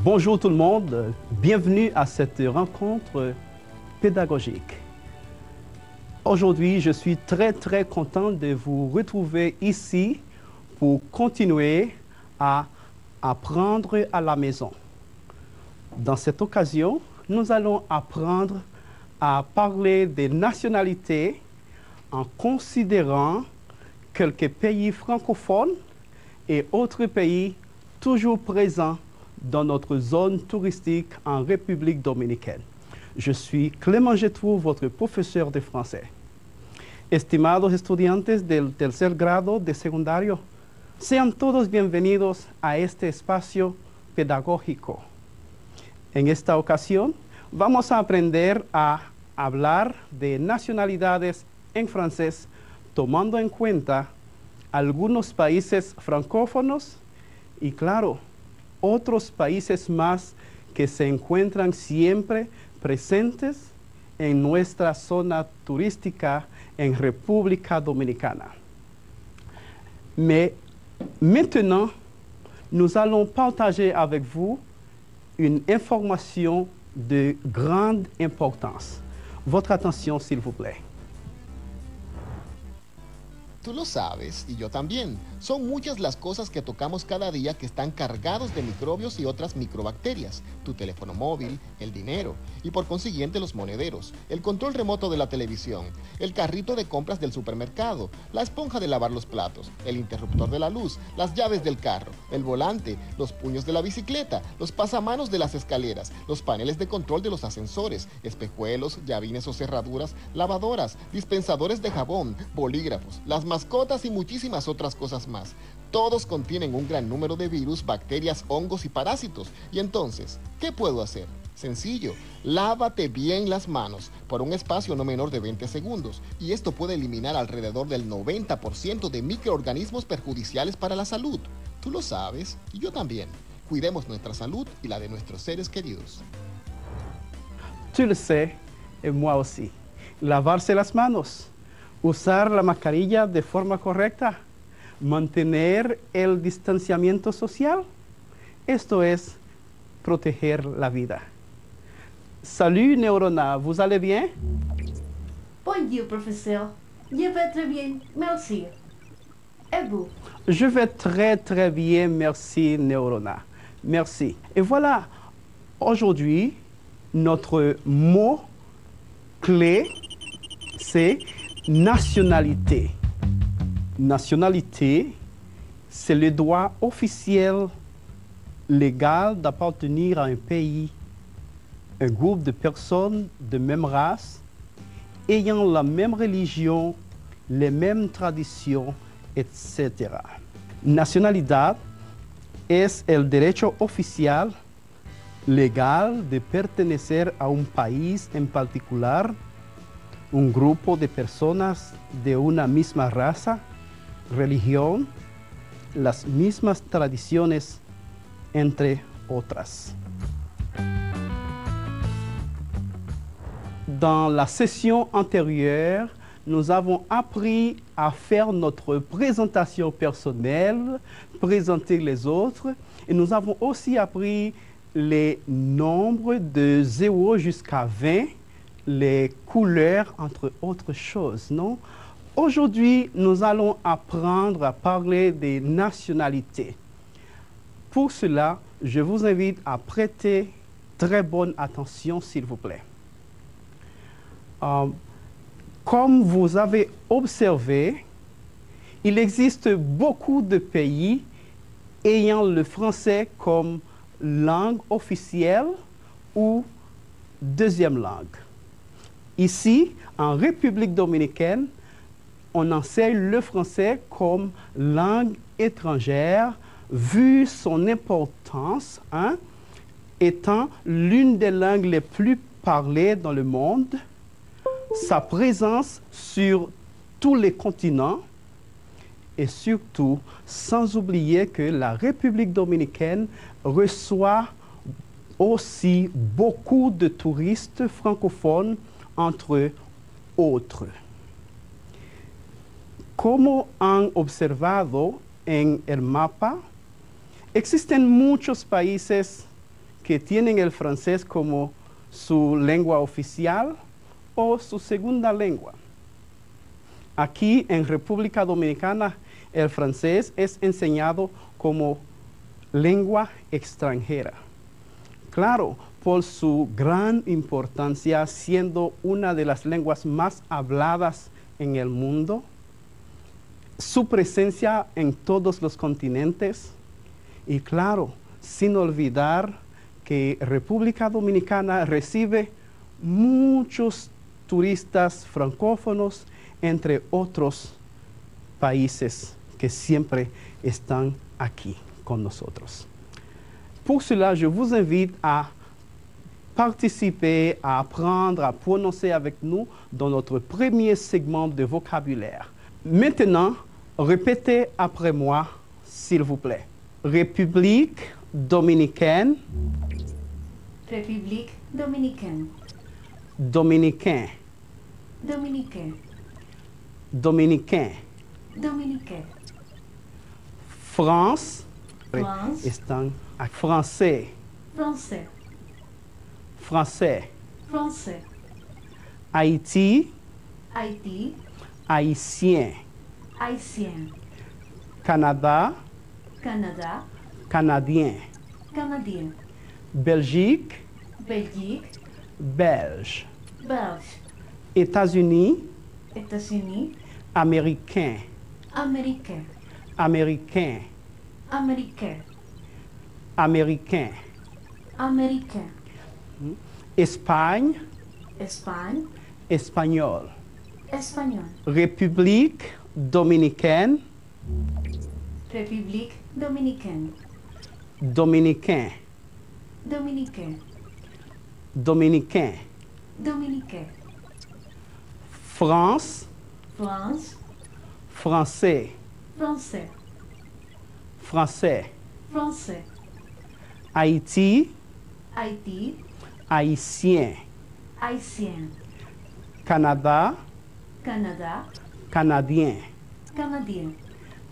Bonjour tout le monde, bienvenue à cette rencontre pédagogique. Aujourd'hui, je suis très content de vous retrouver ici pour continuer à apprendre à la maison. Dans cette occasion, nous allons apprendre à parler des nationalités en considérant quelques pays francophones et autres pays toujours présents dans notre zone touristique en République dominicaine. Je suis Clément Gétrou, votre professeur de français. Estimados estudiantes del tercer grado de secundario, sean todos bienvenidos a este espacio pedagógico. En esta ocasión, vamos a aprender a hablar de nacionalidades en francés, tomando en cuenta algunos países francófonos y, claro, otros países más que se encuentran siempre presentes en nuestra zona turística en República Dominicana. Mais maintenant, nous allons partager avec vous une information de grande importance. Votre attention, s'il vous plaît. Tú lo sabes, y yo también. Son muchas las cosas que tocamos cada día que están cargados de microbios y otras microbacterias. Tu teléfono móvil, el dinero, y por consiguiente los monederos, el control remoto de la televisión, el carrito de compras del supermercado, la esponja de lavar los platos, el interruptor de la luz, las llaves del carro, el volante, los puños de la bicicleta, los pasamanos de las escaleras, los paneles de control de los ascensores, espejuelos, llavines o cerraduras, lavadoras, dispensadores de jabón, bolígrafos, las mascotas y muchísimas otras cosas más. Todos contienen un gran número de virus, bacterias, hongos y parásitos. Y entonces, ¿qué puedo hacer? Sencillo, lávate bien las manos por un espacio no menor de 20 segundos y esto puede eliminar alrededor del 90% de microorganismos perjudiciales para la salud. Tú lo sabes y yo también. Cuidemos nuestra salud y la de nuestros seres queridos. Tu le sais, et moi aussi. Lavarse las manos, usar la mascarilla de forma correcta, mantener el distanciamiento social. Esto es proteger la vida. Salut Neurona, vous allez bien? Bonjour, professeur. Je vais très bien, merci. Et vous? Je vais très bien, merci Neurona. Merci. Et voilà, aujourd'hui, notre mot clé, c'est nationalité. Nationalité, c'est le droit officiel légal d'appartenir à un pays, un groupe de personnes de même race, ayant la même religion, les mêmes traditions, etc. Nacionalidad es el derecho oficial legal de pertenecer a un país en particular, un grupo de personas de una misma raza, religión, las mismas tradiciones, entre otras. Dans la session antérieure, nous avons appris à faire notre présentation personnelle, présenter les autres, et nous avons aussi appris les nombres de 0 jusqu'à 20, les couleurs, entre autres choses, non? Aujourd'hui, nous allons apprendre à parler des nationalités. Pour cela, je vous invite à prêter très bonne attention, s'il vous plaît. Comme vous avez observé, il existe beaucoup de pays ayant le français comme langue officielle ou deuxième langue. Ici, en République dominicaine, on enseigne le français comme langue étrangère, vu son importance, hein, étant l'une des langues les plus parlées dans le monde, sa présence sur tous les continents et surtout, sans oublier que la République dominicaine reçoit aussi beaucoup de touristes francophones, entre autres. Como han observado en el mapa, existen muchos países que tienen el francés como su lengua oficial o su segunda lengua. Aquí en República Dominicana, el francés es enseñado como lengua extranjera. Claro, por su gran importancia, siendo una de las lenguas más habladas en el mundo, su presencia en todos los continentes y claro, sin olvidar que República Dominicana recibe muchos turistas francófonos, entre otros países que siempre están aquí con nosotros. Pour cela, je vous invite à participer, à apprendre, à prononcer avec nous dans notre premier segment de vocabulaire. Maintenant, répétez après moi, s'il vous plaît. République dominicaine. République dominicaine. Dominicain. Dominicain. Dominicain. Dominicain. France. France. Están français. Français. Français. Français. Haïti. Haïti. Haïtien. Haïtien. Canada. Canada. Canadien. Canadien. Belgique. Belgique. Belge. Belge. États-Unis. États-Unis. Américain. Américain. Américain. Américain. Américain. Américain. Espagne. Espagne. Espagnol. Espagnol. République dominicaine. République dominicaine. Dominicain. Dominicain. Dominicain. Dominicain. France. France. Français. Français. Français. Français. Haïti. Haïti. Haïtien. Haïtien. Canada. Canada. Canadien. Canadien.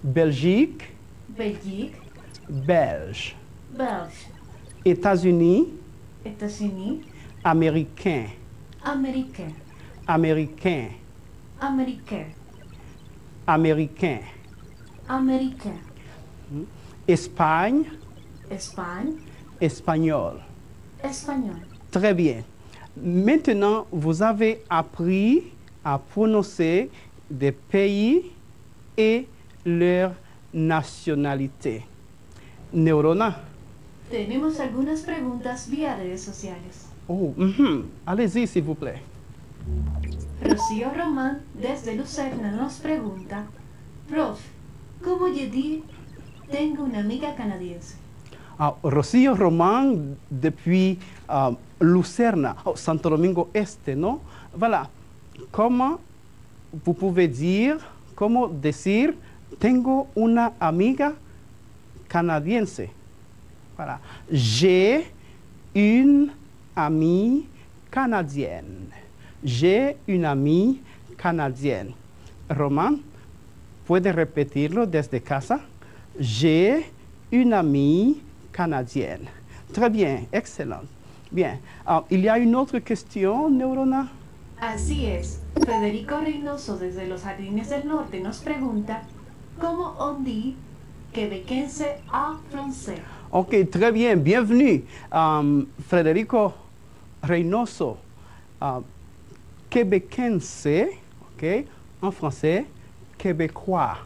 Belgique. Belgique. Belge. Belge. États-Unis. États-Unis. Américain. Américain. Américain. Américain. Américain. Américain. Espagne. Espagne. Espagnol. Espagnol. Très bien. Maintenant, vous avez appris à prononcer des pays et leur nationalité. Neurona. Tenemos algunas preguntas vía redes sociales. Oh, allez-y, s'il vous plaît. Rocío Román, desde Lucerna, nos pregunta: Prof, ¿cómo yo di tengo una amiga canadiense? Rocío Román, depuis Lucerna, Santo Domingo Este, non? Voilà. Comment vous pouvez dire, comment decir, tengo una amiga canadiense? Voilà. J'ai une amie canadienne. J'ai une amie canadienne. Román, ¿puede repetirlo desde casa? J'ai une amie canadienne. Très bien, excellent. Bien. Il y a une autre question, Neurona? Así es. Federico Reynoso, desde los Jardines del Norte, nos pregunta: ¿Cómo on dit québécois en français? Ok, très bien, bienvenue. Federico Reynoso, québécois, ok, en français, québécois.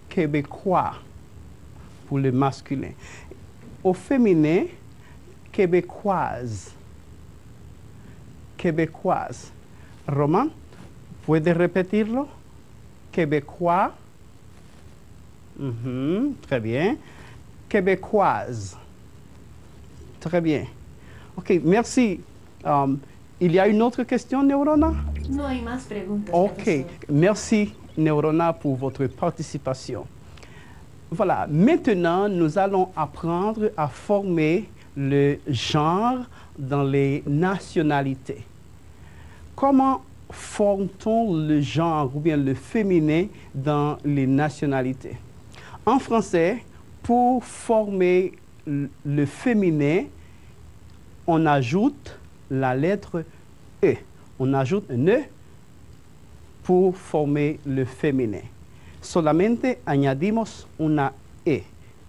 Québécois, pour le masculin. Au féminin, québécoise. Québécoise. Roman, ¿puede repetirlo? Québécois. Très bien. Québécoise. Très bien. OK, merci. Il y a une autre question, Neurona? No hay más preguntas. OK, profesor. merci, Neurona, pour votre participation. Voilà, maintenant, nous allons apprendre à former le genre dans les nationalités. Comment forme-t-on le genre ou bien le féminin dans les nationalités? En français, pour former le féminin, on ajoute la lettre E. On ajoute un E pour former le féminin. Solamente añadimos una E.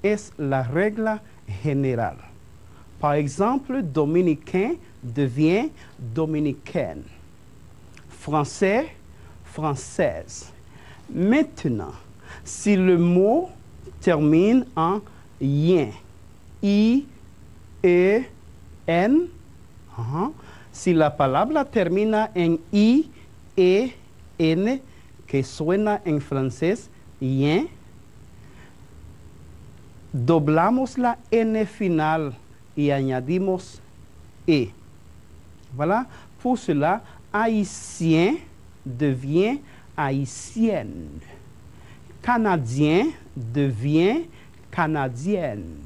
Es la regla générale. Par exemple, dominicain devient dominicaine. Français, française. Maintenant, si le mot termine en ien, I, E, N, si la palabra termina en I, E, N, que suena en francés, ien, doblamos la N final y añadimos E. Voilà. Pour cela, haïtien devient haïtienne. Canadien devient canadienne.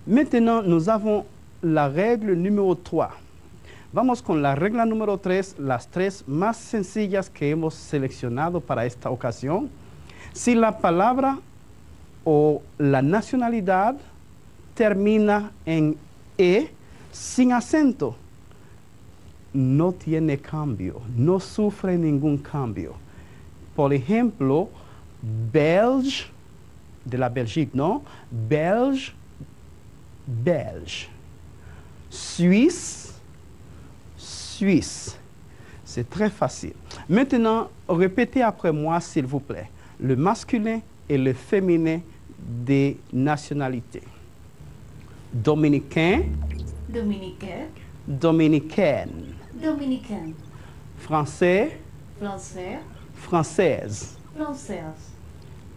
Maintenant, nous avons la règle numéro 3. Vamos con la regla número 3, las tres más sencillas que hemos seleccionado para esta ocasión. Si la palabra o la nacionalidad termina en E sin acento, no tiene cambio, no sufre ningún cambio. Por ejemplo, belge, de la Belgique, ¿no? Belge, belge. Suisse, Suisse. C'est très facile. Maintenant, répétez après moi, s'il vous plaît, le masculin et le féminin des nationalités. Dominicain, Dominicain, dominicaine. dominicain, Français, français, française. française,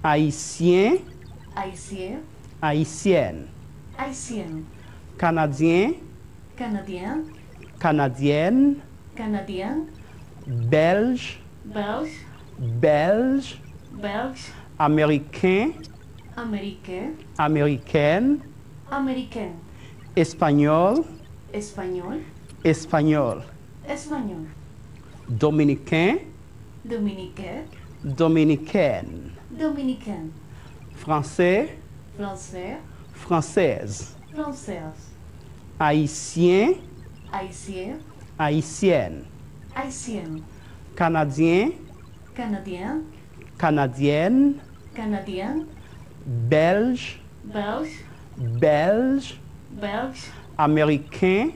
Haïtien, haïtien, haïtienne. haïtienne, Canadien, canadien, canadienne. canadien, Belge, belge, belge. belge, Américain, américain, américaine. américain, Espagnol, espagnol, espagnol. espagnol, Dominicain, dominicain, dominicaine. dominicain, Français, français, française. française, Haïtien, haïtien, haïtienne. haïtienne, Canadien, canadien, canadienne. canadien, Belge, belge, belge. belge, Américain,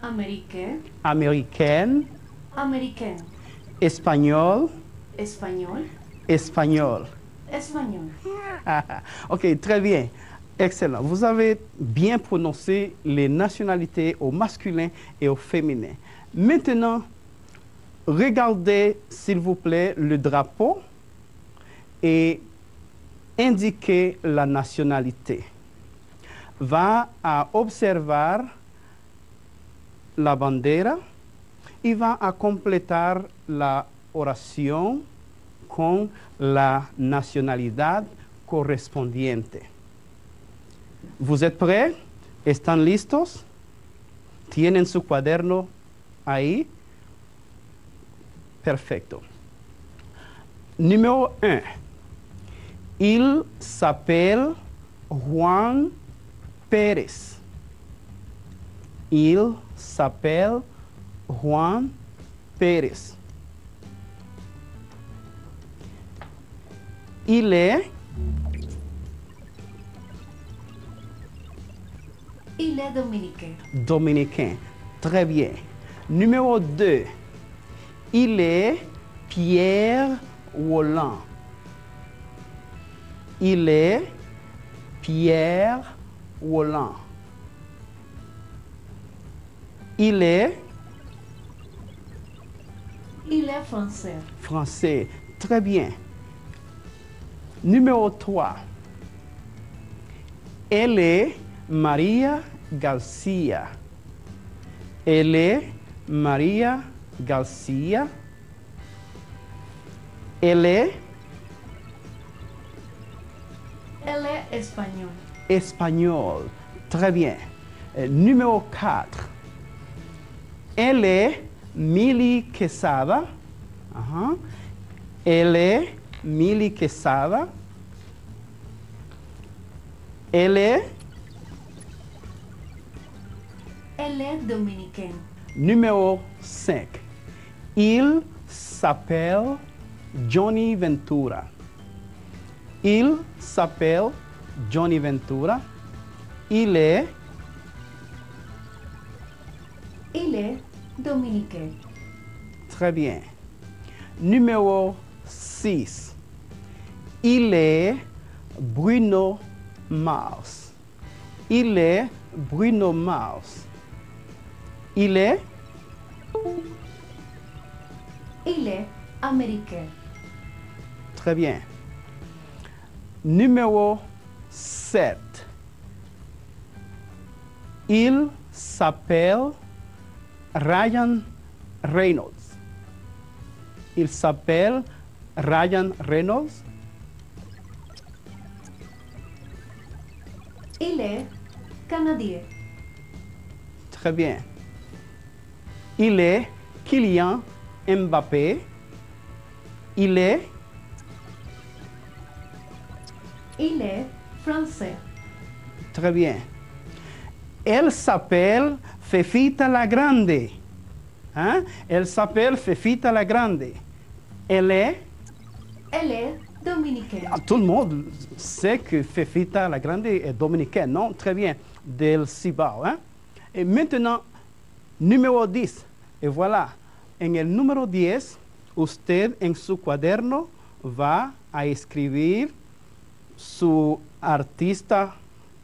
américain, américaine. américain, Espagnol, espagnol, espagnol. espagnol. OK, très bien. Excellent. Vous avez bien prononcé les nationalités au masculin et au féminin. Maintenant, regardez, s'il vous plaît, le drapeau et indiquez la nationalité. Va a observar la bandera y va a completar la oración con la nacionalidad correspondiente. ¿Vous êtes prêts? ¿Están listos? ¿Tienen su cuaderno ahí? Perfecto. Numéro 1. Il s'appelle Juan Pérez. Il s'appelle Juan Pérez. Il est dominicain. dominicain. Très bien. Numéro 2. Il est Pierre Roland. Il est Pierre Roland. Il est français. français. Très bien. Numéro 3. Elle est Maria Garcia. Elle est Maria Garcia. Elle est español. espagnol. Très bien. Numéro 4. Elle est Mili Quesada. Elle est Mili Quesada. Elle est dominicain. numéro 5. Il s'appelle Johnny Ventura. Il s'appelle Johnny Ventura. Il est dominicain. très bien. Numéro 6. Il est Bruno Mars. Il est Bruno Mars. Il est américain. très bien. Numéro 7. Il s'appelle Ryan Reynolds. Il s'appelle Ryan Reynolds. Il est canadien. Très bien. Il est Kylian Mbappé. Il est français. très bien. Elle s'appelle Fefita la Grande. Hein? Elle s'appelle Fefita la Grande. Elle est dominicaine. tout le monde sait que Fefita la Grande est dominicaine, non? Très bien. Del Cibao. Hein? Et maintenant, numéro 10. Et voilà. En el número 10, usted en su cuaderno va a escribir su artista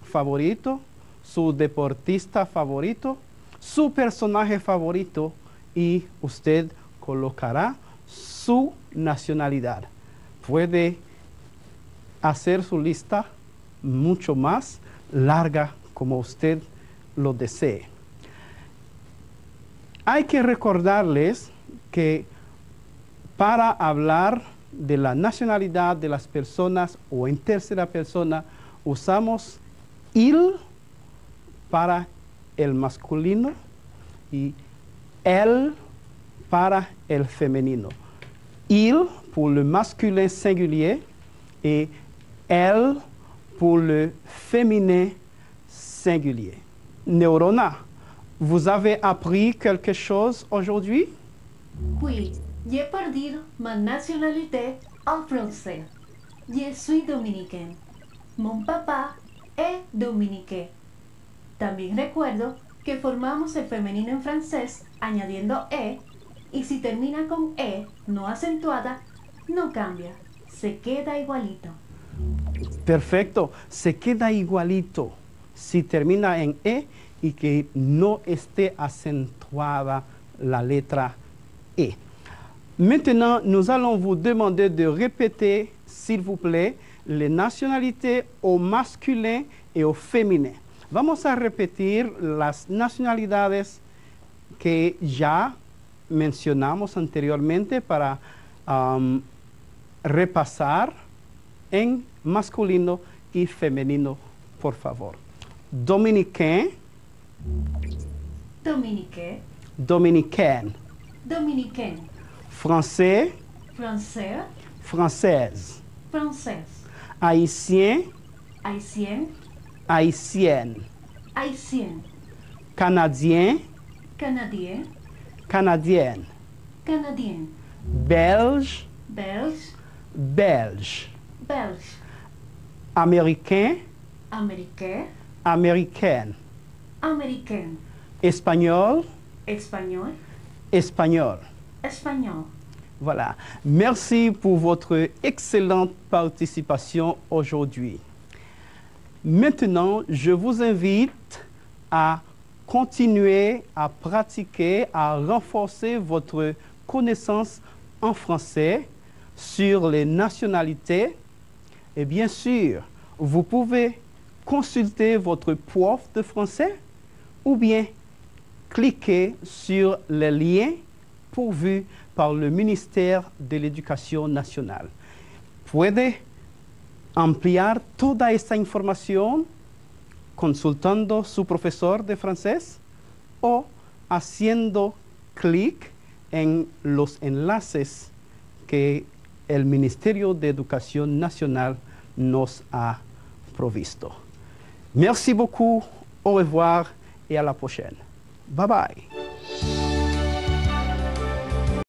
favorito, su deportista favorito, su personaje favorito y usted colocará su nacionalidad. Puede hacer su lista mucho más larga como usted lo desee. Hay que recordarles que para hablar de la nacionalidad de las personas o en tercera persona usamos il para el masculino y elle para el femenino. Il pour le masculin singulier et elle pour le féminin singulier. Neurona, vous avez appris quelque chose aujourd'hui? Oui, j'ai perdu ma nationalité en français. Je suis dominicain. Mon papa es dominicain. También recuerdo que formamos el femenino en francés añadiendo e, y si termina con e no acentuada, no cambia, se queda igualito. Perfecto, se queda igualito si termina en e y que no esté acentuada la letra e. Maintenant, nous allons vous demander de répéter, s'il vous plaît, les nationalités au masculin et au féminin. Vamos a repetir las nacionalidades que ya mencionamos anteriormente para repasar en masculino y femenino, por favor. Dominicain, Dominicain, dominicaine, dominicain, français, français, française, français, haïtien, haïtien, haïtienne, haïtien, canadien, canadien, canadienne, canadien, belge, belge, belge, belge, américain, américain, américaine, américain, espagnol, espagnol, espagnol. espagnol. Voilà. Merci pour votre excellente participation aujourd'hui. Maintenant, je vous invite à continuer à pratiquer, à renforcer votre connaissance en français sur les nationalités. Et bien sûr, vous pouvez consulter votre prof de français ou bien cliquez sur les liens pourvus par le ministère de l'Educación Nacional. Puede ampliar toda esta información consultando su profesor de francés o haciendo clic en los enlaces que el Ministerio de Educación Nacional nos a provisto. Merci beaucoup, au revoir et à la prochaine. Bye bye.